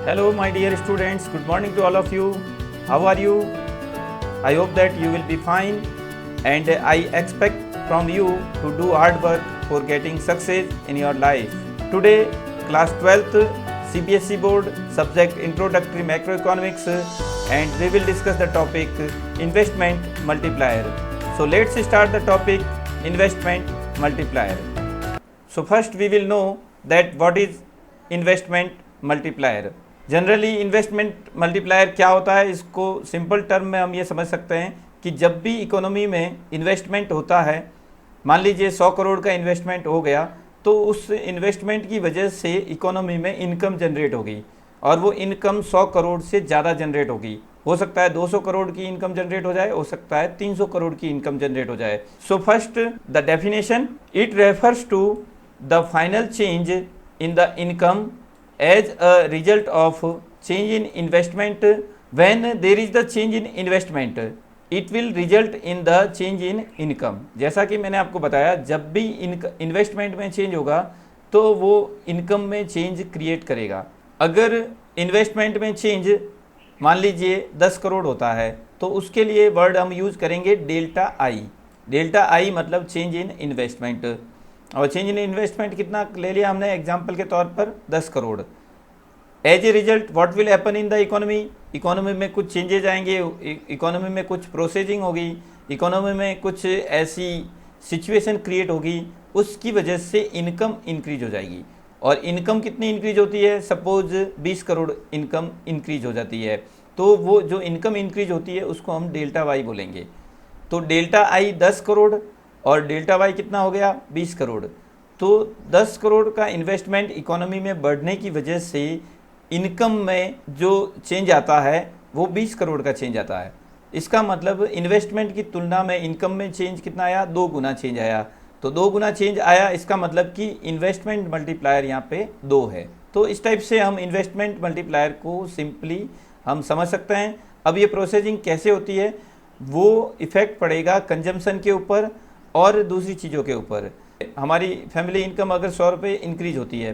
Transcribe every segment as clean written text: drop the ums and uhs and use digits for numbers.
Hello, my dear students. Good morning to all of you. How are you? I hope that you will be fine, and I expect from you to do hard work for getting success in your life. Today, class 12th CBSE board subject Introductory Macroeconomics, and we will discuss the topic investment multiplier. So let's start the topic investment multiplier. So first we will know that what is investment multiplier. Generally investment multiplier क्या होता है, इसको simple term में हम ये समझ सकते हैं कि जब भी इकोनॉमी में इन्वेस्टमेंट होता है, मान लीजिए 100 करोड़ का इन्वेस्टमेंट हो गया, तो उस इन्वेस्टमेंट की वजह से इकोनॉमी में इनकम जनरेट होगी और वो इनकम 100 करोड़ से ज़्यादा जनरेट होगी। हो सकता है 200 करोड़ की इनकम जनरेट हो जाए, हो सकता है 300 करोड़ की इनकम जनरेट हो जाए। So first the definition, it refers to the final change in the income as a result of change in investment. When there is the change in investment, it will result in the change in income. जैसा कि मैंने आपको बताया, जब भी investment में change होगा तो वो इनकम में चेंज क्रिएट करेगा। अगर इन्वेस्टमेंट में चेंज मान लीजिए 10 करोड़ होता है तो उसके लिए वर्ड हम यूज करेंगे डेल्टा आई। डेल्टा आई मतलब चेंज इन इन्वेस्टमेंट, और चेंज इन इन्वेस्टमेंट कितना ले लिया हमने एग्जांपल के तौर पर 10 crore. As a result what will happen in the economy, economy में कुछ चेंजेज आएंगे, इकोनॉमी में कुछ प्रोसेसिंग होगी, इकोनॉमी में कुछ ऐसी सिचुएशन क्रिएट होगी, उसकी वजह से इनकम इंक्रीज हो जाएगी। और इनकम कितनी इंक्रीज होती है, सपोज 20 करोड़ इनकम इंक्रीज हो जाती है, तो वो जो इनकम इंक्रीज होती है उसको हम डेल्टा वाई बोलेंगे। तो डेल्टा आई 10 करोड़ और डेल्टा वाई कितना हो गया 20 करोड़। तो 10 करोड़ का इन्वेस्टमेंट इकोनॉमी में बढ़ने की वजह से इनकम में जो चेंज आता है वो 20 करोड़ का चेंज आता है। इसका मतलब इन्वेस्टमेंट की तुलना में इनकम में चेंज कितना आया, 2 गुना चेंज आया। तो 2 गुना चेंज आया, इसका मतलब कि इन्वेस्टमेंट मल्टीप्लायर यहाँ पे 2 है। तो इस टाइप से हम इन्वेस्टमेंट मल्टीप्लायर को सिंपली हम समझ सकते हैं। अब ये प्रोसेसिंग कैसे होती है, वो इफेक्ट पड़ेगा कंजम्पशन के ऊपर और दूसरी चीज़ों के ऊपर। हमारी फैमिली इनकम अगर 100 रुपये इंक्रीज होती है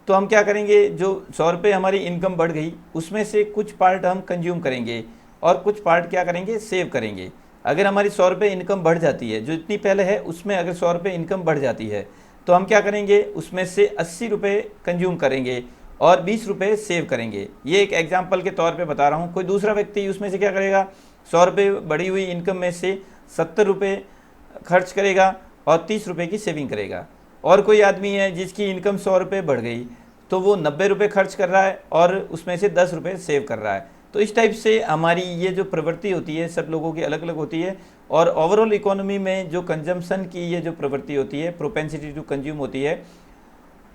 तो हम क्या करेंगे, जो 100 रुपये हमारी इनकम बढ़ गई उसमें से कुछ पार्ट हम कंज्यूम करेंगे और कुछ पार्ट क्या करेंगे, सेव करेंगे। अगर हमारी 100 रुपये इनकम बढ़ जाती है, जो इतनी पहले है उसमें अगर 100 रुपये इनकम बढ़ जाती है तो हम क्या करेंगे, उसमें से 80 रुपये कंज्यूम करेंगे और 20 रुपये सेव करेंगे। ये एक एग्जाम्पल के तौर पर बता रहा हूँ। कोई दूसरा व्यक्ति उसमें से क्या करेगा, 100 रुपये बढ़ी हुई इनकम में से 70 रुपये खर्च करेगा और 30 रुपये की सेविंग करेगा। और कोई आदमी है जिसकी इनकम 100 रुपये बढ़ गई तो वो 90 रुपये खर्च कर रहा है और उसमें से 10 रुपये सेव कर रहा है। तो इस टाइप से हमारी ये जो प्रवृत्ति होती है सब लोगों की अलग अलग होती है। और ओवरऑल इकोनॉमी में जो कंजम्पशन की ये जो प्रवृत्ति होती है, प्रोपेंसिटी टू कंज्यूम होती है,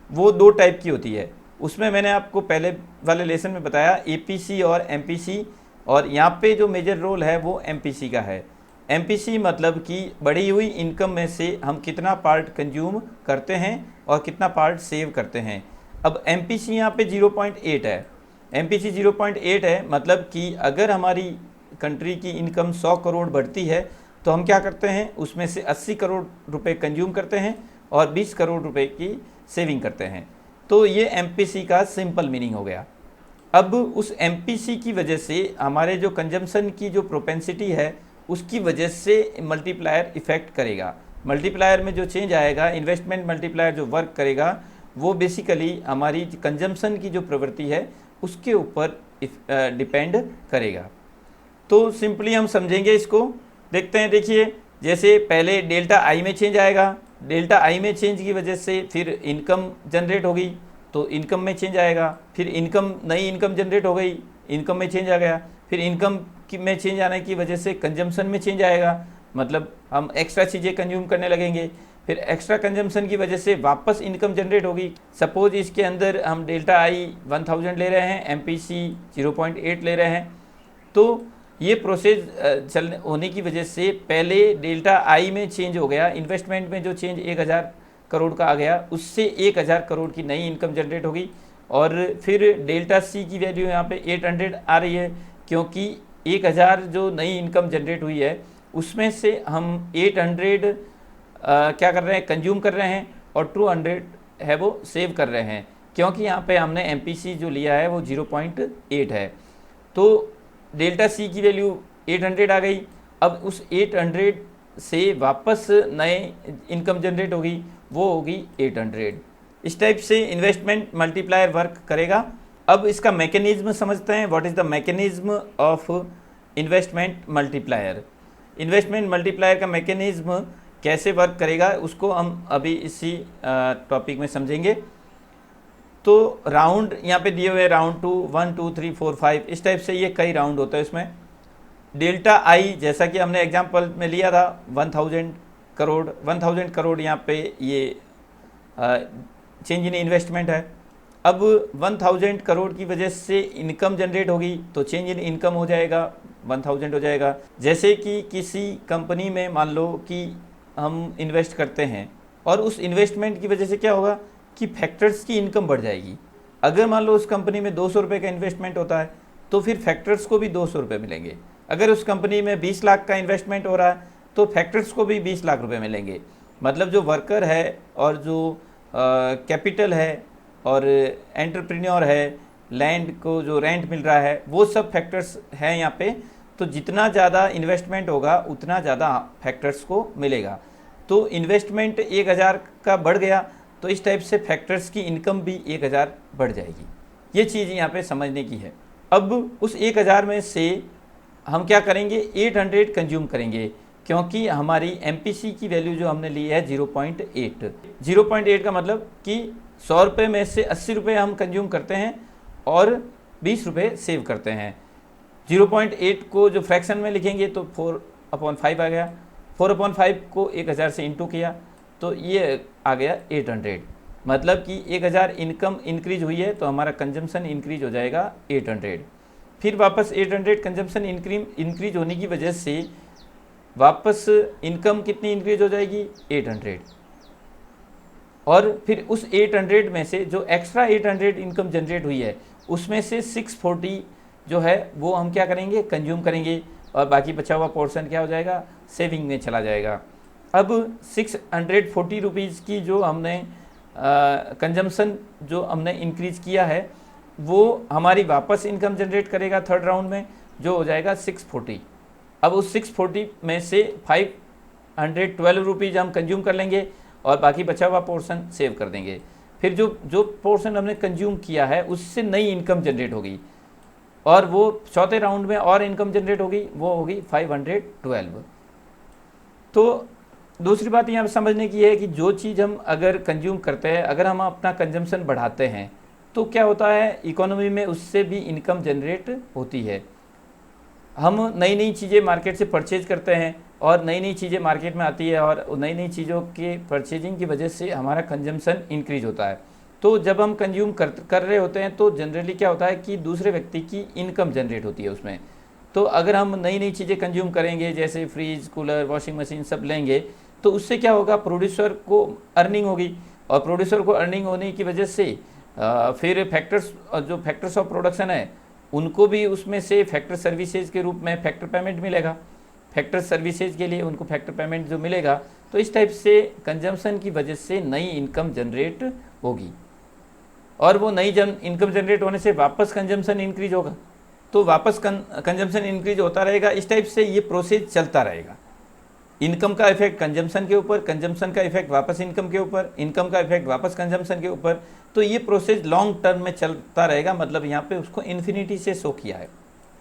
वो 2 टाइप की होती है। उसमें मैंने आपको पहले वाले लेसन में बताया एपीसी और एमपीसी, और यहाँ पे जो मेजर रोल है वो एमपीसी का है। एमपीसी मतलब कि बढ़ी हुई इनकम में से हम कितना पार्ट कंज्यूम करते हैं और कितना पार्ट सेव करते हैं। अब एमपीसी यहाँ पे 0.8 है। एमपीसी 0.8 है मतलब कि अगर हमारी कंट्री की इनकम 100 करोड़ बढ़ती है तो हम क्या करते हैं, उसमें से 80 करोड़ रुपए कंज्यूम करते हैं और 20 करोड़ रुपए की सेविंग करते हैं। तो ये एमपीसी का सिंपल मीनिंग हो गया। अब उस एमपीसी की वजह से हमारे जो कंजम्पशन की जो प्रोपेंसिटी है उसकी वजह से मल्टीप्लायर इफेक्ट करेगा। मल्टीप्लायर में जो चेंज आएगा, इन्वेस्टमेंट मल्टीप्लायर जो वर्क करेगा वो बेसिकली हमारी कंजम्पशन की जो प्रवृत्ति है उसके ऊपर डिपेंड करेगा। तो सिंपली हम समझेंगे इसको, देखते हैं। देखिए, जैसे पहले डेल्टा आई में चेंज आएगा, डेल्टा आई में चेंज की वजह से फिर इनकम जनरेट होगी तो इनकम में चेंज आएगा, फिर इनकम नई इनकम जनरेट हो गई, इनकम में चेंज आ गया, फिर इनकम में चेंज आने की वजह से कंजम्पशन में चेंज आएगा, मतलब हम एक्स्ट्रा चीज़ें कंज्यूम करने लगेंगे, फिर एक्स्ट्रा कंजम्पशन की वजह से वापस इनकम जनरेट होगी। सपोज इसके अंदर हम डेल्टा आई 1000 ले रहे हैं, एमपीसी 0.8 ले रहे हैं, तो ये प्रोसेस होने की वजह से पहले डेल्टा आई में चेंज हो गया, इन्वेस्टमेंट में जो चेंज 1000 करोड़ का आ गया उससे 1000 करोड़ की नई इनकम जनरेट होगी। और फिर डेल्टा सी की वैल्यू यहाँ पे 800 आ रही है, क्योंकि 1000 जो नई इनकम जनरेट हुई है उसमें से हम 800 क्या कर रहे हैं, कंज्यूम कर रहे हैं, और 200 है वो सेव कर रहे हैं। क्योंकि यहाँ पे हमने MPC जो लिया है वो 0.8 है, तो डेल्टा सी की वैल्यू 800 आ गई। अब उस 800 से वापस नए इनकम जनरेट होगी, वो होगी 800। इस टाइप से इन्वेस्टमेंट मल्टीप्लायर वर्क करेगा। अब इसका मैकेनिज्म समझते हैं, what is the mechanism of investment multiplier. Investment multiplier का मैकेनिज्म कैसे वर्क करेगा उसको हम अभी इसी टॉपिक में समझेंगे। तो राउंड यहाँ पे दिए हुए राउंड 2, 1 2 3 4 5, इस टाइप से ये कई राउंड होता है इसमें। डेल्टा आई जैसा कि हमने एग्जांपल में लिया था 1000 करोड़, 1000 करोड़ यहाँ पे ये चेंज इन इन्वेस्टमेंट है। अब 1000 करोड़ की वजह से इनकम जनरेट होगी तो चेंज इन इनकम हो जाएगा, 1000 हो जाएगा। जैसे कि किसी कंपनी में मान लो कि हम इन्वेस्ट करते हैं और उस इन्वेस्टमेंट की वजह से क्या होगा कि फैक्टर्स की इनकम बढ़ जाएगी। अगर मान लो उस कंपनी में 200 रुपये का इन्वेस्टमेंट होता है तो फिर फैक्टर्स को भी 200 रुपये मिलेंगे। अगर उस कंपनी में 20 लाख का इन्वेस्टमेंट हो रहा है तो फैक्टर्स को भी 20 लाख रुपये मिलेंगे। मतलब जो वर्कर है और जो कैपिटल है और एंटरप्रेन्योर है, लैंड को जो रेंट मिल रहा है, वो सब फैक्टर्स हैं यहाँ पे। तो जितना ज़्यादा इन्वेस्टमेंट होगा उतना ज़्यादा फैक्टर्स को मिलेगा। तो इन्वेस्टमेंट 1000 का बढ़ गया तो इस टाइप से फैक्टर्स की इनकम भी 1000 बढ़ जाएगी। ये चीज़ यहाँ पे समझने की है। अब उस 1000 में से हम क्या करेंगे, 800 कंज्यूम करेंगे, क्योंकि हमारी MPC की वैल्यू जो हमने ली है 0.8। 0.8 का मतलब कि 100 रुपये में से 80 रुपये हम कंज्यूम करते हैं और 20 रुपये सेव करते हैं। 0.8 को जो फ्रैक्शन में लिखेंगे तो 4/5 आ गया। 4/5 को 1000 से इंटू किया तो ये आ गया 800। मतलब कि 1000 इनकम इंक्रीज हुई है तो हमारा कंजम्पशन इंक्रीज हो जाएगा 800। फिर वापस 800 कंजम्पशन इंक्रीज होने की वजह से वापस इनकम कितनी इंक्रीज हो जाएगी, 800। और फिर उस 800 में से जो एक्स्ट्रा 800 इनकम जनरेट हुई है उसमें से 640 जो है वो हम क्या करेंगे, कंज्यूम करेंगे, और बाकी बचा हुआ पोर्शन क्या हो जाएगा, सेविंग में चला जाएगा। अब 640 रुपीज़ की जो हमने कंजम्पशन जो हमने इंक्रीज किया है वो हमारी वापस इनकम जनरेट करेगा थर्ड राउंड में, जो हो जाएगा 640। अब उस 640 में से 512 रुपीज़ हम कंज्यूम कर लेंगे और बाकी बचा हुआ पोर्शन सेव कर देंगे। फिर जो पोर्शन हमने कंज्यूम किया है उससे नई इनकम जनरेट होगी और वो चौथे राउंड में और इनकम जनरेट होगी, वो होगी 512। तो दूसरी बात यहाँ पर समझने की है कि जो चीज़ हम अगर कंज्यूम करते हैं, अगर हम अपना कंजम्पशन बढ़ाते हैं तो क्या होता है, इकोनॉमी में उससे भी इनकम जनरेट होती है। हम नई नई चीज़ें मार्केट से परचेज करते हैं और नई नई चीज़ें मार्केट में आती है और नई नई चीज़ों के परचेजिंग की वजह से हमारा कंजम्पशन इंक्रीज होता है। तो जब हम कंज्यूम कर रहे होते हैं तो जनरली क्या होता है कि दूसरे व्यक्ति की इनकम जनरेट होती है उसमें। तो अगर हम नई नई चीज़ें कंज्यूम करेंगे जैसे फ्रिज, कूलर, वॉशिंग मशीन सब लेंगे तो उससे क्या होगा, प्रोड्यूसर को अर्निंग होगी और प्रोड्यूसर को अर्निंग होने की वजह से फिर फैक्टर्स ऑफ प्रोडक्शन है उनको भी उसमें से फैक्टर सर्विसेज के रूप में फैक्टर पेमेंट मिलेगा। फैक्टर सर्विसेज के लिए उनको फैक्टर पेमेंट जो मिलेगा, तो इस टाइप से कंजम्पशन की वजह से नई इनकम जनरेट होगी और वो नई इनकम जनरेट होने से वापस कंजम्पशन इंक्रीज होगा, तो वापस कंजम्पशन इंक्रीज होता रहेगा। इस टाइप से ये प्रोसेस चलता रहेगा। इनकम का इफेक्ट कंजम्पशन के ऊपर, कंजम्पशन का इफेक्ट वापस इनकम के ऊपर, इनकम का इफेक्ट वापस कंजम्पशन के ऊपर। तो ये प्रोसेस लॉन्ग टर्म में चलता रहेगा, मतलब यहाँ पे उसको इन्फिनिटी से शो किया है।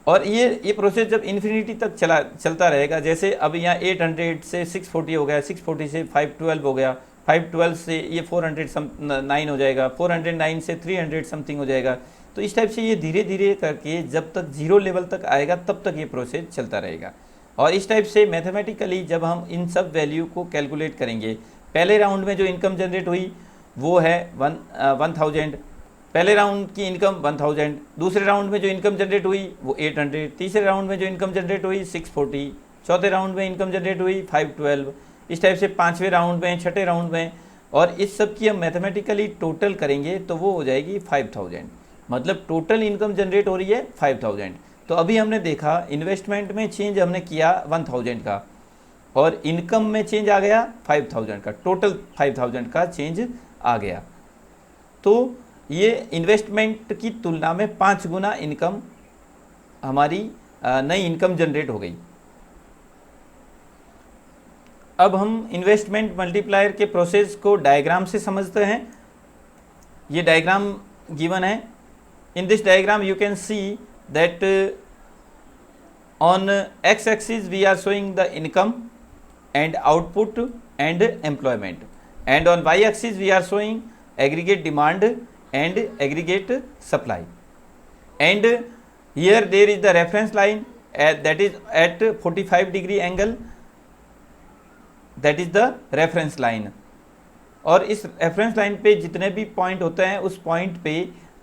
और ये प्रोसेस जब इन्फिनिटी तक चलता रहेगा, जैसे अब यहाँ 800 से 640 हो गया, 640 से 512 हो गया, 512 से ये 409 हो जाएगा, 409 से 300 समथिंग हो जाएगा। तो इस टाइप से ये धीरे धीरे करके जब तक जीरो लेवल तक आएगा तब तक ये प्रोसेस चलता रहेगा। और इस टाइप से मैथमेटिकली जब हम इन सब वैल्यू को कैलकुलेट करेंगे, पहले राउंड में जो इनकम जनरेट हुई वो है 1000, पहले राउंड की इनकम 1000, दूसरे राउंड में जो इनकम जनरेट हुई वो 800, तीसरे राउंड में जो इनकम जनरेट हुई 640, चौथे राउंड में इनकम जनरेट हुई 512, इस टाइप से पाँचवें राउंड में, छठे राउंड में, और इस सब की हम मैथमेटिकली टोटल करेंगे तो वो हो जाएगी 5000। मतलब टोटल इनकम जनरेट हो रही है 5000। तो अभी हमने देखा इन्वेस्टमेंट में चेंज हमने किया 1000 का और इनकम में चेंज आ गया 5000 का, टोटल 5000 का चेंज आ गया। तो ये इन्वेस्टमेंट की तुलना में 5 गुना इनकम हमारी नई इनकम जनरेट हो गई। अब हम इन्वेस्टमेंट मल्टीप्लायर के प्रोसेस को डायग्राम से समझते हैं। ये डायग्राम गिवन है। In this diagram you can see that on x axis we are showing the income and output and employment, and on y axis we are showing aggregate demand and aggregate supply, and here there is the reference line that is at 45-degree angle, that is the reference line। और इस reference line पे जितने भी point होते हैं उस point पे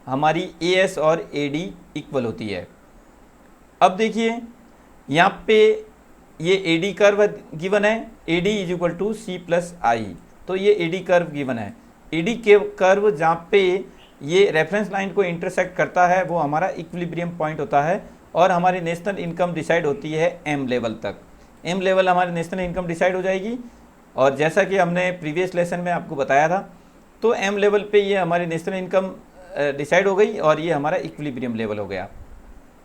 हमारी AS और AD इक्वल होती है। अब देखिए यहाँ पे ये AD कर्व गिवन है, AD is equal to C plus I, तो ये AD कर्व गिवन है। AD के कर्व जहाँ पे ये रेफरेंस लाइन को इंटरसेक्ट करता है वो हमारा इक्विलिब्रियम पॉइंट होता है, और हमारी नेशनल इनकम डिसाइड होती है M लेवल तक। M लेवल हमारी नेशनल इनकम डिसाइड हो जाएगी, और जैसा कि हमने प्रीवियस लेसन में आपको बताया था, तो M लेवल पे ये हमारी नेशनल इनकम डिसाइड हो गई और ये हमारा इक्विलिब्रियम लेवल हो गया।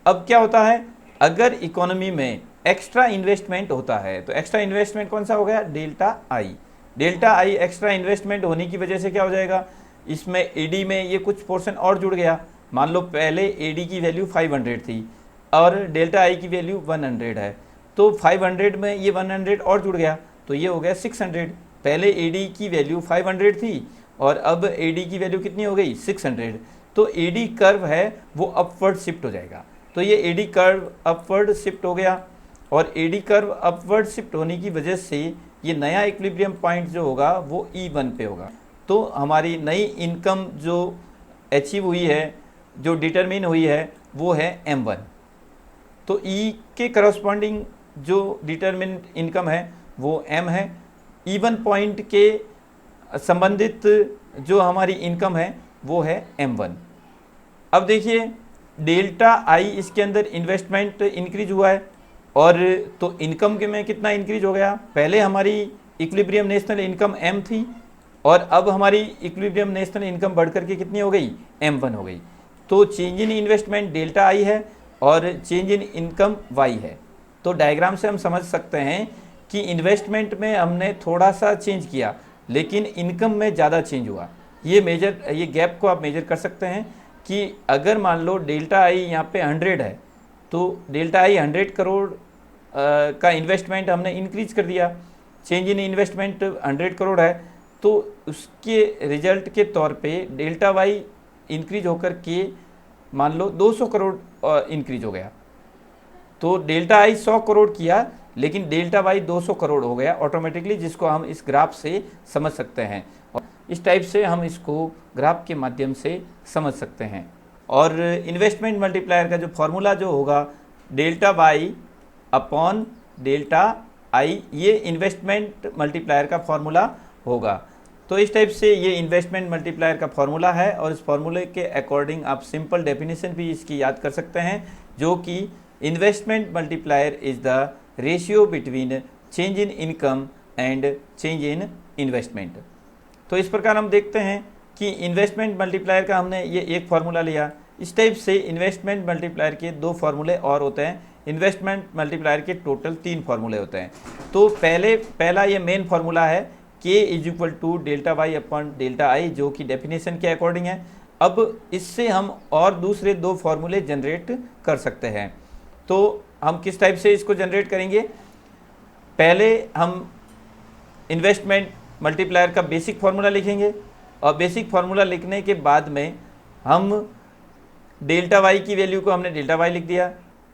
अब क्या होता है, अगर इकोनॉमी में एक्स्ट्रा इन्वेस्टमेंट होता है तो एक्स्ट्रा इन्वेस्टमेंट कौन सा हो गया, डेल्टा आई। डेल्टा आई एक्स्ट्रा इन्वेस्टमेंट होने की वजह से क्या हो जाएगा, इसमें AD में ये कुछ पोर्शन और जुड़ गया। मान लो पहले AD की वैल्यू 500 थी और डेल्टा आई की वैल्यू 100 है, तो 500 में ये 100 और जुड़ गया तो ये हो गया 600। पहले AD की वैल्यू 500 थी और अब AD की वैल्यू कितनी हो गई, 600। तो AD कर्व है वो अपवर्ड शिफ्ट हो जाएगा। तो ये AD कर्व अपवर्ड शिफ्ट हो गया, और AD कर्व अपवर्ड शिफ्ट होने की वजह से ये नया इक्विलिब्रियम पॉइंट जो होगा वो E1 पे होगा। तो हमारी नई इनकम जो अचीव हुई है, जो डिटरमिन हुई है, वो है M1। तो E के करस्पॉन्डिंग जो डिटरमिन इनकम है वो M है। E1 पॉइंट के संबंधित जो हमारी इनकम है वो है M1। अब देखिए डेल्टा आई इसके अंदर इन्वेस्टमेंट इंक्रीज हुआ है, और तो इनकम के में कितना इंक्रीज हो गया, पहले हमारी इक्विलिब्रियम नेशनल इनकम M थी और अब हमारी इक्विलिब्रियम नेशनल इनकम बढ़कर के कितनी हो गई, M1 हो गई। तो चेंज इन इन्वेस्टमेंट डेल्टा आई है और चेंज इन इनकम Y है। तो डायग्राम से हम समझ सकते हैं कि इन्वेस्टमेंट में हमने थोड़ा सा चेंज किया लेकिन इनकम में ज़्यादा चेंज हुआ। ये गैप को आप मेजर कर सकते हैं कि अगर मान लो डेल्टा आई यहाँ पे 100 है तो डेल्टा आई 100 करोड़ का इन्वेस्टमेंट हमने इंक्रीज कर दिया, चेंज इन इन्वेस्टमेंट 100 करोड़ है, तो उसके रिजल्ट के तौर पे डेल्टा वाई इंक्रीज होकर के मान लो 200 करोड़ इंक्रीज हो गया। तो डेल्टा आई 100 करोड़ किया लेकिन डेल्टा वाई 200 करोड़ हो गया ऑटोमेटिकली, जिसको हम इस ग्राफ से समझ सकते हैं। और इस टाइप से हम इसको ग्राफ के माध्यम से समझ सकते हैं। और इन्वेस्टमेंट मल्टीप्लायर का जो फॉर्मूला जो होगा delta Y upon delta I, ये इन्वेस्टमेंट मल्टीप्लायर का फॉर्मूला होगा। तो इस टाइप से ये इन्वेस्टमेंट मल्टीप्लायर का फॉर्मूला है, और इस फॉर्मूले के अकॉर्डिंग आप सिंपल डेफिनेशन भी इसकी याद कर सकते हैं, जो कि investment multiplier is the ratio between change in income and change in investment. तो इस प्रकार हम देखते हैं कि इन्वेस्टमेंट मल्टीप्लायर का हमने ये एक फार्मूला लिया। इस टाइप से इन्वेस्टमेंट मल्टीप्लायर के 2 फार्मूले और होते हैं। इन्वेस्टमेंट मल्टीप्लायर के टोटल 3 फार्मूले होते हैं। तो पहला ये मेन फार्मूला है K is equal to delta Y upon delta I, जो कि डेफिनेशन के अकॉर्डिंग है। अब इससे हम और दूसरे 2 फार्मूले जनरेट कर सकते हैं। तो हम किस टाइप से इसको जनरेट करेंगे, पहले हम इन्वेस्टमेंट मल्टीप्लायर का बेसिक फार्मूला लिखेंगे, और बेसिक फार्मूला लिखने के बाद में हम डेल्टा वाई की वैल्यू को हमने डेल्टा वाई लिख दिया,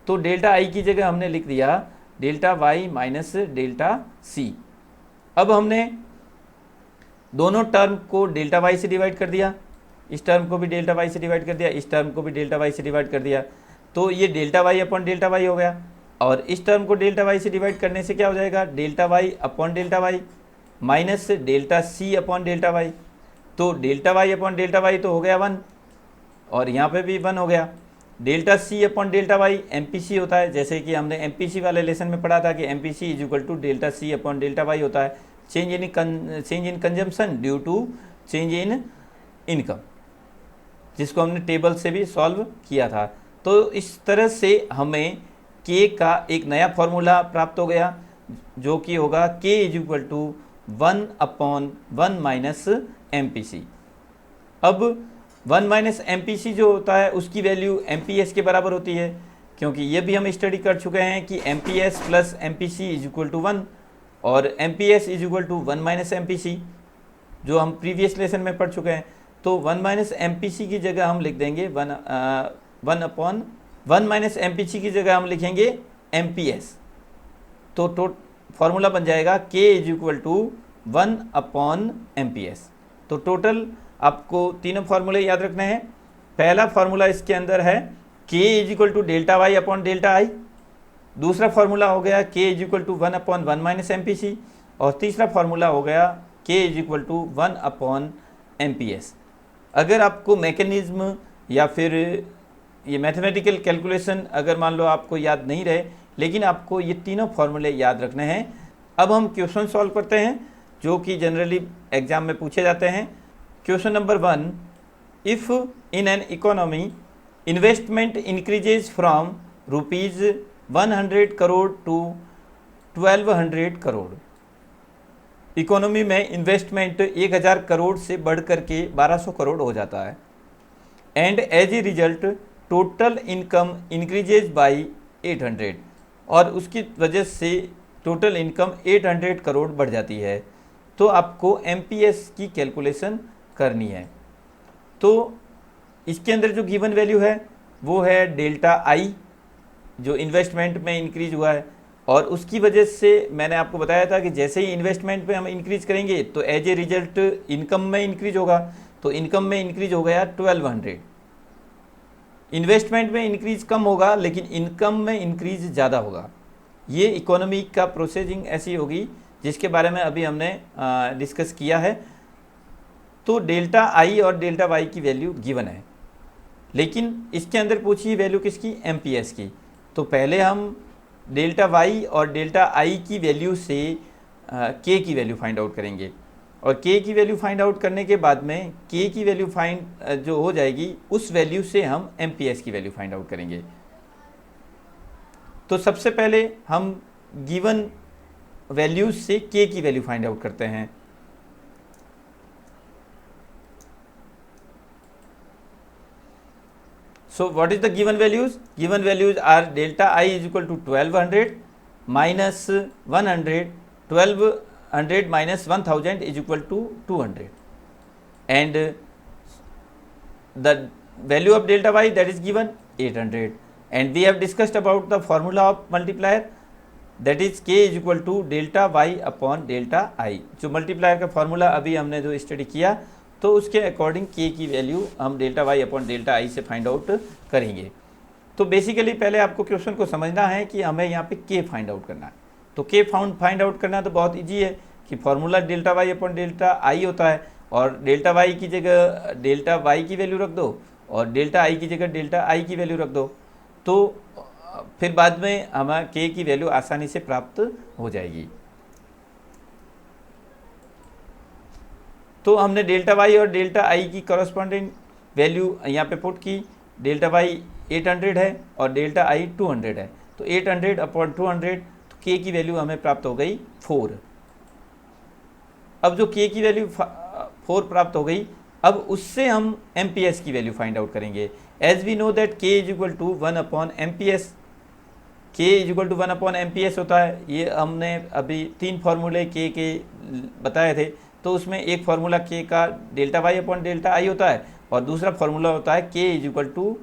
तो डेल्टा आई की जगह हमने लिख दिया delta Y minus delta C. अब हमने दोनों टर्म को डेल्टा वाई से डिवाइड कर दिया, इस टर्म को भी डेल्टा वाई से डिवाइड कर दिया, इस टर्म को भी डेल्टा वाई से डिवाइड कर दिया, तो ये delta Y upon delta Y हो गया। और इस टर्म को डेल्टा वाई से डिवाइड करने से क्या हो जाएगा, delta Y upon delta Y minus delta C upon delta Y. तो delta Y upon delta Y तो हो गया 1, और यहाँ पे भी 1 हो गया। Delta C upon delta Y MPC होता है, जैसे कि हमने MPC वाले लेसन में पढ़ा था कि MPC is equal to delta C upon delta Y होता है, change in consumption due to change in income. जिसको हमने टेबल से भी सॉल्व किया था। तो इस तरह से हमें k का एक नया फॉर्मूला प्राप्त हो गया, जो कि होगा k is equal to 1/1 minus MPC। अब 1 माइनस MPC जो होता है उसकी वैल्यू MPS के बराबर होती है, क्योंकि ये भी हम स्टडी कर चुके हैं कि MPS plus MPC is equal to 1 और MPS is equal to 1 minus MPC, जो हम प्रीवियस लेसन में पढ़ चुके हैं। तो 1 माइनस MPC की जगह हम लिख देंगे 1 माइनस MPC की जगह हम लिखेंगे MPS। तो फॉर्मूला बन जाएगा k is equal to 1/MPS। तो टोटल आपको तीनों फार्मूले याद रखने हैं। पहला फार्मूला इसके अंदर है k is equal to delta Y upon delta I. दूसरा फार्मूला हो गया k is equal to 1/1 minus MPC। और तीसरा फार्मूला हो गया k is equal to 1/MPS। अगर आपको मैकेनिज्म या फिर ये मैथमेटिकल कैलकुलेशन अगर मान लो आपको याद नहीं रहे, लेकिन आपको ये तीनों फार्मूले याद रखने हैं। अब हम क्वेश्चन सॉल्व करते हैं जो कि जनरली एग्जाम में पूछे जाते हैं। Question number 1, if in an economy investment increases from ₹100 crore to 1200 crore. Economy में इन्वेस्टमेंट 1000 करोड़ से बढ़ कर के 1200 करोड़ हो जाता है। And as a result total income increases by 800, और उसकी वजह से टोटल इनकम 800 करोड़ बढ़ जाती है। तो आपको MPS की कैलकुलेशन करनी है। तो इसके अंदर जो गिवन वैल्यू है वो है डेल्टा आई, जो इन्वेस्टमेंट में इंक्रीज हुआ है, और उसकी वजह से मैंने आपको बताया था कि जैसे ही इन्वेस्टमेंट में हम इंक्रीज करेंगे तो एज ए रिजल्ट इनकम में इंक्रीज होगा। तो इनकम में इंक्रीज हो गया 1200। इन्वेस्टमेंट में इंक्रीज कम होगा लेकिन इनकम में इंक्रीज ज़्यादा होगा। ये इकोनॉमी का प्रोसेसिंग ऐसी होगी जिसके बारे में अभी हमने डिस्कस किया है। तो डेल्टा आई और डेल्टा वाई की वैल्यू गिवन है, लेकिन इसके अंदर पूछी वैल्यू किसकी, MPS की। तो पहले हम डेल्टा वाई और डेल्टा आई की वैल्यू से k की वैल्यू फाइंड आउट करेंगे, और k की वैल्यू फाइंड आउट करने के बाद में k की वैल्यू फाइंड जो हो जाएगी उस वैल्यू से हम MPS की वैल्यू फाइंड आउट करेंगे। तो सबसे पहले हम गिवन वैल्यूज से k की वैल्यू फाइंड आउट करते हैं। So what is the given values? Given values are delta I is equal to 1200 minus 100, 1200 minus 1000 is equal to 200, and the value of delta y that is given 800, and we have discussed about the formula of multiplier, that is k is equal to delta y upon delta I। जो multiplier का formula अभी हमने जो study किया तो उसके according k की value हम डेल्टा y अपॉन डेल्टा आई से फाइंड आउट करेंगे। तो बेसिकली पहले आपको क्वेश्चन को समझना है कि हमें यहाँ पे k फाइंड आउट करना है। तो k फाइंड आउट करना तो बहुत इजी है कि formula delta y upon delta I होता है, और डेल्टा y की जगह डेल्टा y की वैल्यू रख दो और डेल्टा आई की जगह डेल्टा आई की वैल्यू रख दो, तो फिर बाद में हमें k की वैल्यू आसानी से प्राप्त हो जाएगी। तो हमने डेल्टा वाई और डेल्टा आई की करस्पॉन्डिंग वैल्यू यहाँ पे पुट की। डेल्टा वाई 800 है और डेल्टा आई 200 है, तो 800 अपॉन 200, तो k की वैल्यू हमें प्राप्त हो गई 4। अब जो k की वैल्यू 4 प्राप्त हो गई, अब उससे हम MPS की वैल्यू फाइंड आउट करेंगे। As we know that k is equal to 1/MPS, k is equal to 1/MPS होता है। ये हमने अभी 3 फार्मूले k के बताए थे, तो उसमें एक फार्मूला k का delta Y upon delta I होता है और दूसरा फार्मूला होता है k is equal to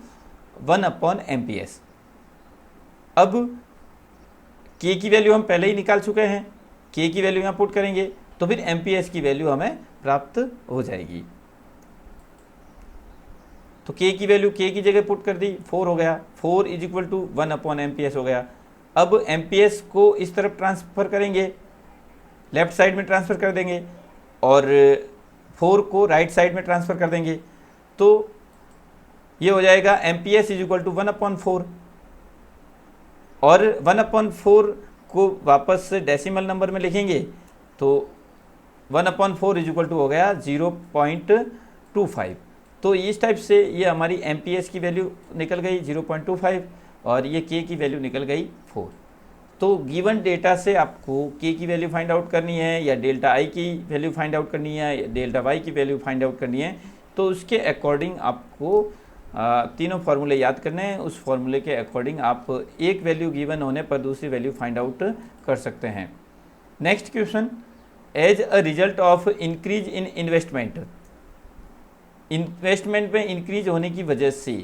1/MPS। अब k की वैल्यू हम पहले ही निकाल चुके हैं, k की वैल्यू यहाँ पुट करेंगे तो फिर MPS की वैल्यू हमें प्राप्त हो जाएगी। तो k की वैल्यू k की जगह पुट कर दी, 4 हो गया, 4 इज इक्वल टू 1/MPS हो गया। अब MPS को इस तरफ ट्रांसफ़र करेंगे, लेफ्ट साइड में ट्रांसफ़र कर देंगे और 4 को राइट साइड में ट्रांसफ़र कर देंगे, तो ये हो जाएगा MPS इज इक्वल टू 1/4, और 1/4 को वापस डेसिमल नंबर में लिखेंगे तो 1/4 इज इक्वल टू हो गया 0.25। तो इस टाइप से ये हमारी MPS की वैल्यू निकल गई 0.25 और ये K की वैल्यू निकल गई 4। तो गिवन डेटा से आपको K की वैल्यू फाइंड आउट करनी है या डेल्टा I की वैल्यू फाइंड आउट करनी है या डेल्टा Y की वैल्यू फाइंड आउट करनी है, तो उसके अकॉर्डिंग आपको तीनों फार्मूले याद करने हैं। उस फार्मूले के अकॉर्डिंग आप एक वैल्यू गिवन होने पर दूसरी वैल्यू फाइंड आउट कर सकते हैं। Next question, as a result of increase in investment, investment में इंक्रीज होने की वजह से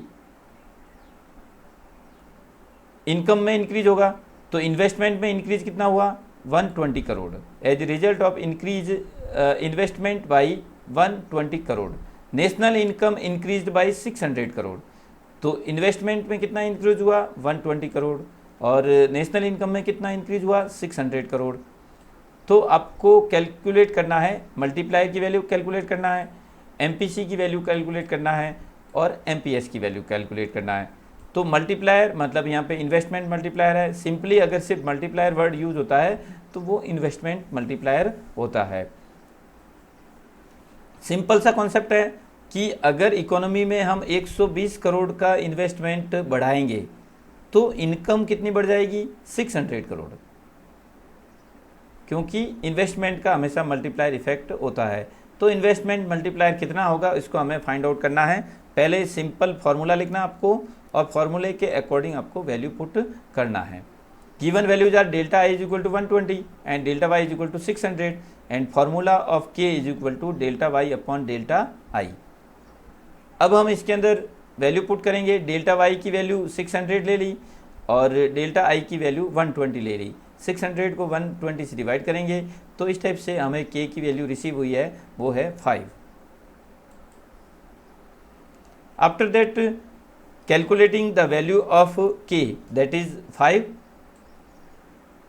इनकम में इंक्रीज होगा, तो इन्वेस्टमेंट में इंक्रीज कितना हुआ 120 crore. As result of increase investment by 120 crore. National income increased by 600 crore. तो इन्वेस्टमेंट में कितना इंक्रीज हुआ 120 करोड़ और नेशनल इनकम में कितना इंक्रीज हुआ 600 करोड़। तो आपको कैलकुलेट करना है, मल्टीप्लायर की वैल्यू कैलकुलेट करना है, MPC की वैल्यू कैलकुलेट करना है और MPS की वैल्यू कैलकुलेट करना है। तो मल्टीप्लायर मतलब यहाँ पे इन्वेस्टमेंट मल्टीप्लायर है। सिंपली अगर सिर्फ मल्टीप्लायर वर्ड यूज होता है तो वो इन्वेस्टमेंट मल्टीप्लायर होता है। सिंपल सा कॉन्सेप्ट है कि अगर इकोनॉमी में हम 120 करोड़ का इन्वेस्टमेंट बढ़ाएंगे तो इनकम कितनी बढ़ जाएगी 600 करोड़, क्योंकि इन्वेस्टमेंट का हमेशा मल्टीप्लायर इफेक्ट होता है। तो इन्वेस्टमेंट मल्टीप्लायर कितना होगा इसको हमें फाइंड आउट करना है। पहले सिंपल फार्मूला लिखना आपको और फार्मूले के अकॉर्डिंग आपको वैल्यू पुट करना है। Given values are delta I is equal to 120 and delta Y is equal to 600 and formula of K is equal to delta Y upon delta I। अब हम इसके अंदर वैल्यू पुट करेंगे। Delta Y की value 600 ले ली और delta I की value 120 ले ली। 600 को 120 से डिवाइड करेंगे तो इस टाइप से हमें K की वैल्यू रिसीव हुई है, वो है 5। After that calculating the value of K that is 5,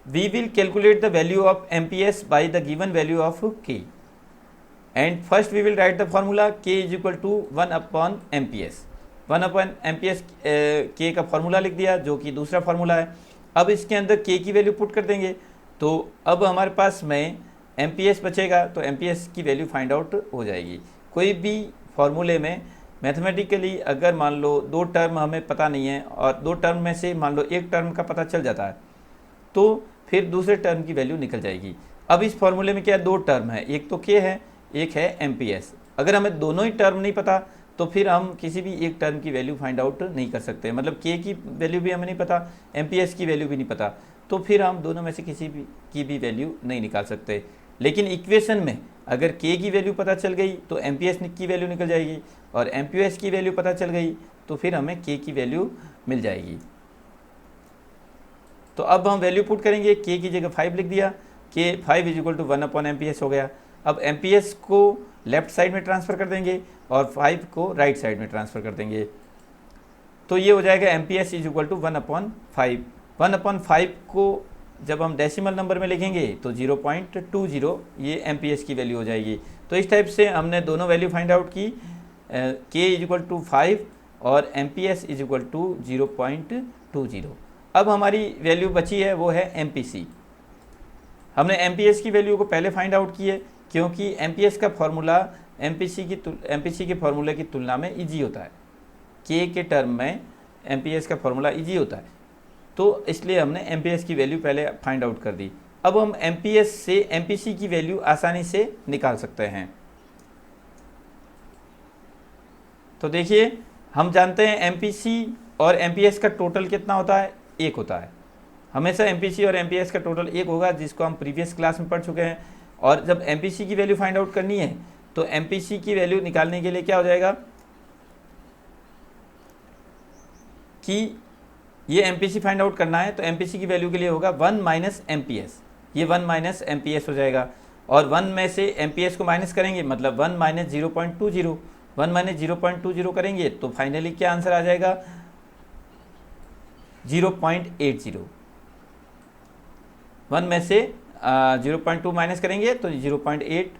we will calculate the value of MPS by the given value of K and first we will write the formula K is equal to 1 upon MPS। 1 upon MPS K का formula लिख दिया जो कि दूसरा formula है। अब इसके अंदर K की वैल्यू पुट कर देंगे तो अब हमारे पास में MPS बचेगा, तो MPS की वैल्यू फाइंड आउट हो जाएगी। कोई भी फार्मूले में मैथमेटिकली अगर मान लो दो टर्म हमें पता नहीं है और दो टर्म में से मान लो एक टर्म का पता चल जाता है तो फिर दूसरे टर्म की वैल्यू निकल जाएगी। अब इस फॉर्मूले में क्या है, दो टर्म है, एक तो K है, एक है MPS। अगर हमें दोनों ही टर्म नहीं पता तो फिर हम किसी भी एक टर्म की वैल्यू फाइंड आउट नहीं कर सकते। मतलब K की वैल्यू भी हमें नहीं पता, MPS की वैल्यू भी नहीं पता, तो फिर हम दोनों में से किसी भी की भी वैल्यू नहीं निकाल सकते। लेकिन इक्वेशन में अगर K की वैल्यू पता चल गई तो MPS की वैल्यू निकल जाएगी और MPS की वैल्यू पता चल गई तो फिर हमें K की वैल्यू मिल जाएगी। तो अब हम वैल्यू पुट करेंगे। K की जगह 5 लिख दिया, K 5 is equal to 1 upon MPS हो गया। अब MPS को लेफ्ट साइड में ट्रांसफ़र कर देंगे और 5 को राइट साइड में ट्रांसफ़र कर देंगे, तो ये हो जाएगा MPS is equal to 1 upon 5। 1 upon 5 को जब हम डेसिमल नंबर में लिखेंगे तो 0.20 ये MPS की वैल्यू हो जाएगी। तो इस टाइप से हमने दोनों वैल्यू फाइंड आउट की, K इज इक्वल टू 5 और MPS इज इक्वल टू 0.20। अब हमारी वैल्यू बची है वो है MPC। हमने MPS की वैल्यू को पहले फाइंड आउट की है क्योंकि MPS का फॉर्मूला MPC के फॉर्मूले की तुलना में इजी होता है। K के टर्म में MPS का फॉर्मूला इजी होता है, तो इसलिए हमने MPS की वैल्यू पहले फाइंड आउट कर दी। अब हम MPS से MPC की वैल्यू आसानी से निकाल सकते हैं। तो देखिए हम जानते हैं MPC और MPS का टोटल कितना होता है, 1 होता है। हमेशा MPC और MPS का टोटल 1 होगा, जिसको हम प्रीवियस क्लास में पढ़ चुके हैं। और जब MPC की वैल्यू फाइंड आउट करनी है तो MPC की वैल्यू निकालने के लिए क्या हो जाएगा कि ये MPC फाइंड आउट करना है तो MPC की वैल्यू के लिए होगा 1 माइनस MPS। ये 1 माइनस MPS हो जाएगा और 1 में से MPS को माइनस करेंगे मतलब 1 माइनस 0.20। 1 माइनस 0.20 करेंगे तो फाइनली क्या आंसर आ जाएगा 0.80। 1 में से 0.2 माइनस करेंगे तो 0.8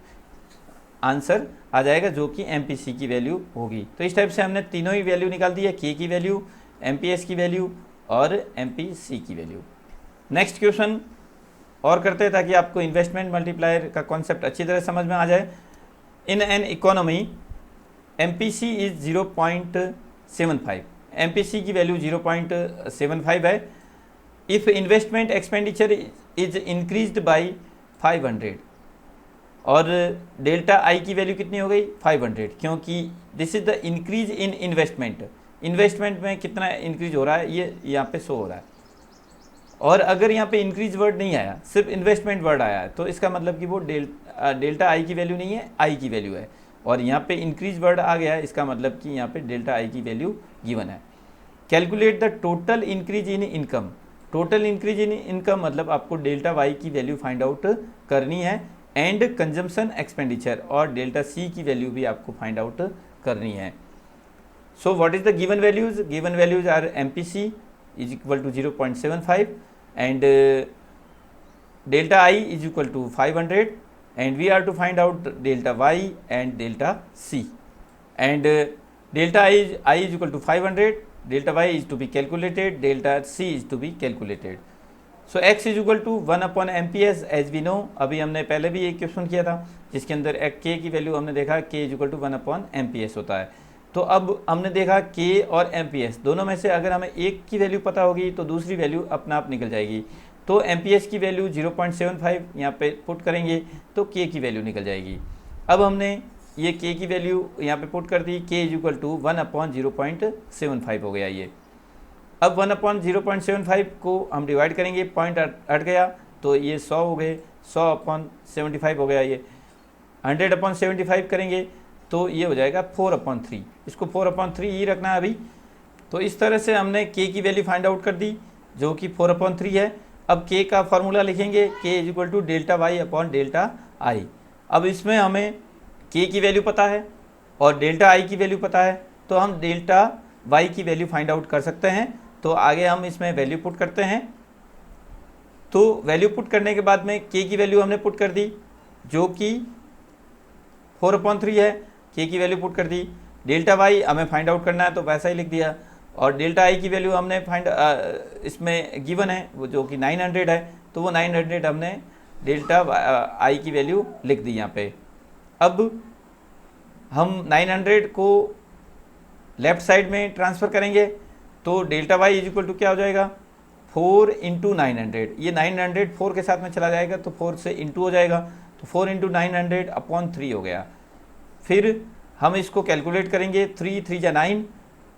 आंसर आ जाएगा, जो कि MPC की वैल्यू होगी। तो इस टाइप से हमने तीनों ही वैल्यू निकाल दी है, K की वैल्यू, MPS की वैल्यू और MPC की वैल्यू। नेक्स्ट क्वेश्चन और करते हैं ताकि आपको इन्वेस्टमेंट मल्टीप्लायर का कॉन्सेप्ट अच्छी तरह समझ में आ जाए। इन an economy MPC is 0.75, MPC की वैल्यू 0.75 है। If investment expenditure is increased by 500 और डेल्टा आई की वैल्यू कितनी हो गई 500, क्योंकि this is the increase in investment. Investment में कितना इंक्रीज हो रहा है ये यहाँ पे शो हो रहा है। और अगर यहाँ पे इंक्रीज वर्ड नहीं आया, सिर्फ इन्वेस्टमेंट वर्ड आया है, तो इसका मतलब कि वो डेल्टा आई की वैल्यू नहीं है, आई की वैल्यू है। और यहाँ पे इंक्रीज वर्ड आ गया है, इसका मतलब कि यहाँ पे डेल्टा आई की वैल्यू गिवन है। Calculate the total increase in income. Total increase in income मतलब आपको डेल्टा वाई की वैल्यू फाइंड आउट करनी है, एंड कंजम्पशन एक्सपेंडिचर और डेल्टा सी की वैल्यू भी आपको फाइंड आउट करनी है। So what is the given values? Given values are MPC is equal to 0.75 and delta I is equal to 500, and we are to find out delta Y and delta C, and delta I is equal to 500, delta Y is to be calculated, delta C is to be calculated. So x is equal to 1 upon MPS as we know। अभी हमने पहले भी एक question किया था जिसके अंदर k की वैल्यू हमने देखा k is equal to 1 upon MPS होता है। तो अब हमने देखा k और MPS दोनों में से अगर हमें एक की वैल्यू पता होगी तो दूसरी वैल्यू अपना आप निकल जाएगी। तो MPS की वैल्यू 0.75 यहाँ पे पुट करेंगे तो k की वैल्यू निकल जाएगी। अब हमने ये k की वैल्यू यहाँ पे पुट कर दी, k is equal to 1 upon 0.75 हो गया ये। अब 1 अपॉन 0.75 को हम डिवाइड करेंगे, पॉइंट हट गया तो ये 100 हो गए, 100 अपॉन 75 हो गया ये। 100 अपॉन 75 करेंगे तो ये हो जाएगा 4/3। इसको 4/3 ही रखना है अभी। तो इस तरह से हमने k की वैल्यू फाइंड आउट कर दी जो कि 4/3 है। अब k का फॉर्मूला लिखेंगे, k is equal to delta Y upon delta I. अब इसमें हमें k की वैल्यू पता है और डेल्टा आई की वैल्यू पता है, तो हम डेल्टा वाई की वैल्यू फाइंड आउट कर सकते हैं। तो आगे हम इसमें वैल्यू पुट करते हैं। तो वैल्यू पुट करने के बाद में k की वैल्यू हमने पुट कर दी जो कि 4/3 है, k की वैल्यू पुट कर दी। डेल्टा वाई हमें फाइंड आउट करना है तो वैसा ही लिख दिया, और डेल्टा आई की वैल्यू हमने इसमें गिवन है वो जो कि 900 है, तो वो 900 हमने डेल्टा आई की वैल्यू लिख दी यहाँ पे। अब हम 900 को लेफ्ट साइड में ट्रांसफ़र करेंगे तो delta Y is equal to क्या हो जाएगा 4 इंटू 900। ये 900 4 के साथ में चला जाएगा तो 4 से इंटू हो जाएगा, तो 4 इंटू 900 अपॉन 3 हो गया। फिर हम इसको कैलकुलेट करेंगे, 3 3 जा 9,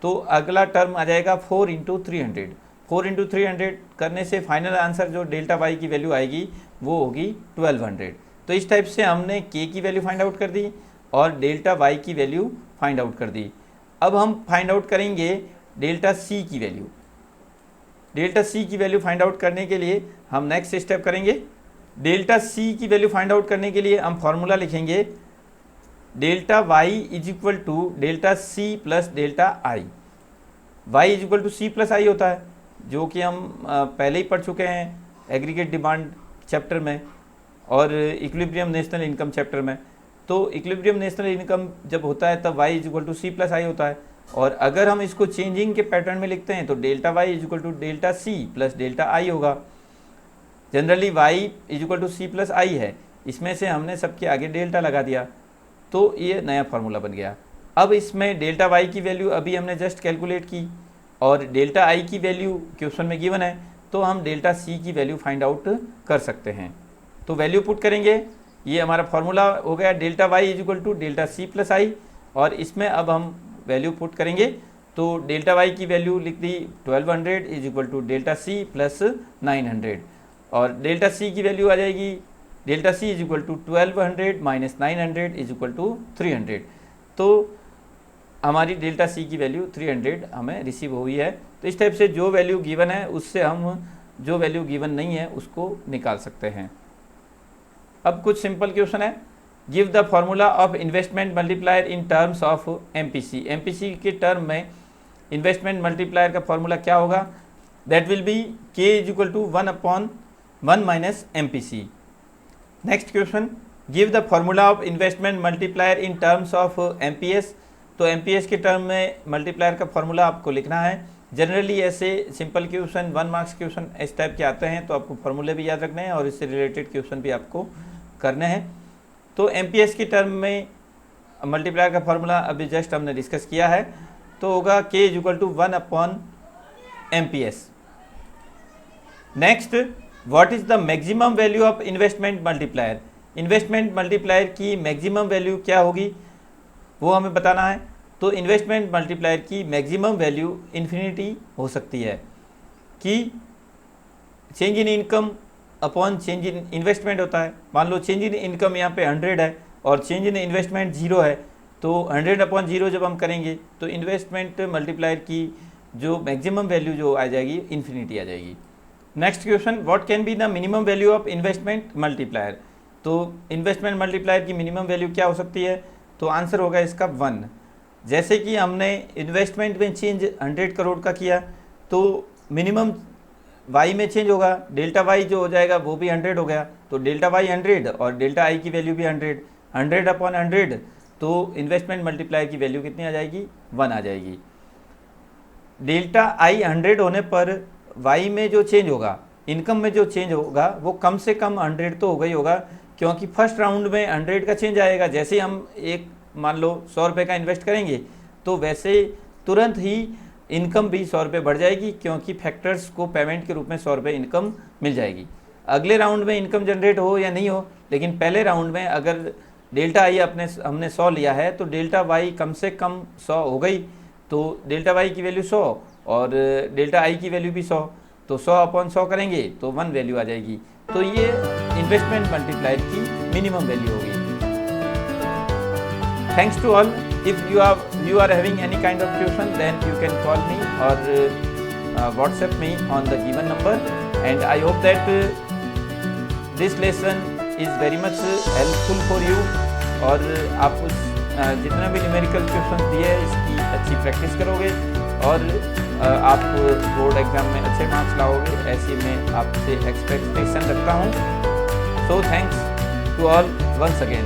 तो अगला टर्म आ जाएगा 4 इंटू 300। 4 इंटू 300 करने से फाइनल आंसर जो डेल्टा वाई की वैल्यू आएगी वो होगी 1200। तो इस टाइप से हमने k की वैल्यू फाइंड आउट कर दी और डेल्टा वाई की वैल्यू फाइंड आउट कर दी। अब हम फाइंड आउट करेंगे डेल्टा सी की वैल्यू। डेल्टा सी की वैल्यू फाइंड आउट करने के लिए हम नेक्स्ट स्टेप करेंगे। डेल्टा सी की वैल्यू फाइंड आउट करने के लिए हम फॉर्मूला लिखेंगे, delta Y is equal to delta C plus delta I. Y is equal to C plus I होता है जो कि हम पहले ही पढ़ चुके हैं एग्रीगेट डिमांड चैप्टर में और इक्विलिब्रियम नेशनल इनकम चैप्टर में। तो इक्विलिब्रियम नेशनल इनकम जब होता है तब Y is equal to C plus I होता है, और अगर हम इसको चेंजिंग के पैटर्न में लिखते हैं तो delta Y is equal to delta C plus delta I होगा। Generally Y is equal to C plus I है, इसमें से हमने सबके आगे डेल्टा लगा दिया तो ये नया फार्मूला बन गया। अब इसमें डेल्टा वाई की वैल्यू अभी हमने जस्ट कैलकुलेट की और डेल्टा आई की वैल्यू क्वेश्चन में गिवन है, तो हम डेल्टा सी की वैल्यू फाइंड आउट कर सकते हैं। तो वैल्यू पुट करेंगे, ये हमारा फार्मूला हो गया delta Y is equal to delta C plus I, और इसमें अब हम वैल्यू पुट करेंगे तो डेल्टा वाई की वैल्यू लिख दी 1200 is equal to delta C plus 900, और डेल्टा सी की वैल्यू आ जाएगी delta C is equal to 1200 minus 900 is equal to 300। तो हमारी डेल्टा सी की वैल्यू 300 हमें रिसीव हुई है। तो इस टाइप से जो वैल्यू गिवन है उससे हम जो वैल्यू गिवन नहीं है उसको निकाल सकते हैं। अब कुछ सिंपल क्वेश्चन है, give the formula of investment multiplier in terms of MPC. MPC के टर्म में इन्वेस्टमेंट मल्टीप्लायर का फॉर्मूला क्या होगा, that will be K is equal to 1/1 minus MPC. Next question, give the formula of investment multiplier in terms of MPS. तो MPS के term में multiplier का formula आपको लिखना है। जनरली ऐसे सिंपल क्वेश्चन 1 मार्क्स क्वेश्चन इस टाइप के आते हैं तो आपको फॉर्मूले भी याद रखने हैं और इससे रिलेटेड क्वेश्चन भी आपको करने हैं। तो एमपीएस की टर्म में मल्टीप्लायर का फॉर्मूला अभी जस्ट हमने डिस्कस किया है, तो होगा K = 1/MPS। Next, what is the maximum value of investment multiplier. Investment multiplier की मैक्सिमम वैल्यू क्या होगी वो हमें बताना है। तो इन्वेस्टमेंट मल्टीप्लायर की मैक्सिमम वैल्यू इन्फिनिटी हो सकती है कि change in income upon change in investment होता है। मान लो चेंज इन इनकम यहाँ पे 100 है और चेंज इन इन्वेस्टमेंट 0 है, तो 100/0 जब हम करेंगे तो इन्वेस्टमेंट मल्टीप्लायर की जो मैक्सिमम वैल्यू जो आ जाएगी इन्फिनिटी आ जाएगी। Next question, what can be the minimum value of investment multiplier. तो इन्वेस्टमेंट मल्टीप्लायर की मिनिमम वैल्यू क्या हो सकती है, तो आंसर होगा इसका 1। जैसे कि हमने इन्वेस्टमेंट में चेंज 100 करोड़ का किया, तो मिनिमम y में चेंज होगा, डेल्टा y जो हो जाएगा वो भी 100 हो गया, तो डेल्टा y 100 और डेल्टा i की वैल्यू भी 100/100, तो इन्वेस्टमेंट मल्टीप्लायर की वैल्यू कितनी आ जाएगी, 1 आ जाएगी। डेल्टा i 100 होने पर y में जो चेंज होगा, इनकम में जो चेंज होगा वो कम से कम 100 तो होगा ही होगा, क्योंकि फर्स्ट राउंड में 100 का चेंज आएगा। जैसे ही हम एक मान लो 100 रुपये का इन्वेस्ट करेंगे तो वैसे तुरंत ही इनकम भी 100 रुपये बढ़ जाएगी, क्योंकि फैक्टर्स को पेमेंट के रूप में 100 रुपये इनकम मिल जाएगी। अगले राउंड में इनकम जनरेट हो या नहीं हो, लेकिन पहले राउंड में अगर डेल्टा आई हमने 100 लिया है तो डेल्टा वाई कम से कम 100 हो गई, तो डेल्टा वाई की वैल्यू 100 और डेल्टा आई की वैल्यू भी 100, तो 100/100 करेंगे तो 1 वैल्यू आ जाएगी। तो ये इन्वेस्टमेंट मल्टीप्लायर की मिनिमम वैल्यू होगी। Thanks to all. If you are having any kind of question, then you can call me or WhatsApp me on the given number, and I hope that this lesson is very much helpful for you। और आप जितना भी numerical question दिए इसकी अच्छी practice करोगे और आप बोर्ड एग्जाम में अच्छे मार्क्स लाओगे, ऐसी मैं आपसे एक्सपेक्टेशन रखता हूँ। So thanks to all once again.